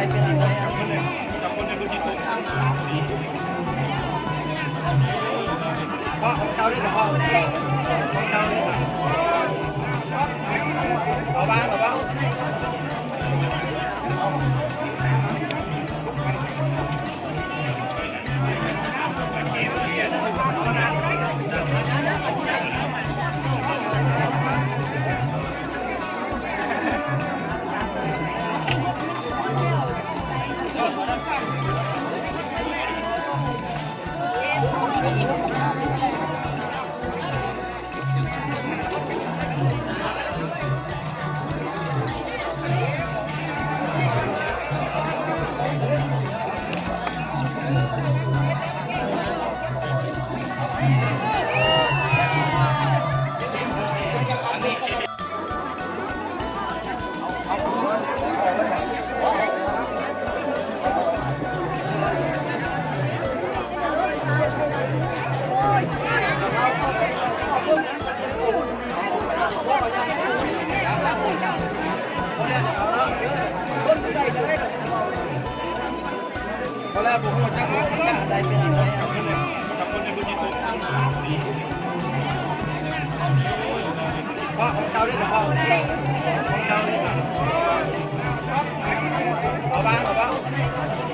เป็นอะไรอ่ะพ่อของเจ้าด้วยพ่อของเจ้าด้วยเอาบ้างเอาบ้างตอนแรกผมก็จะรู้ว่าอะไรเป็นอะไรอ่ะพ่อของเจ้าด้วยพ่อของเจ้าด้วยเอาบ้างเอาบ้าง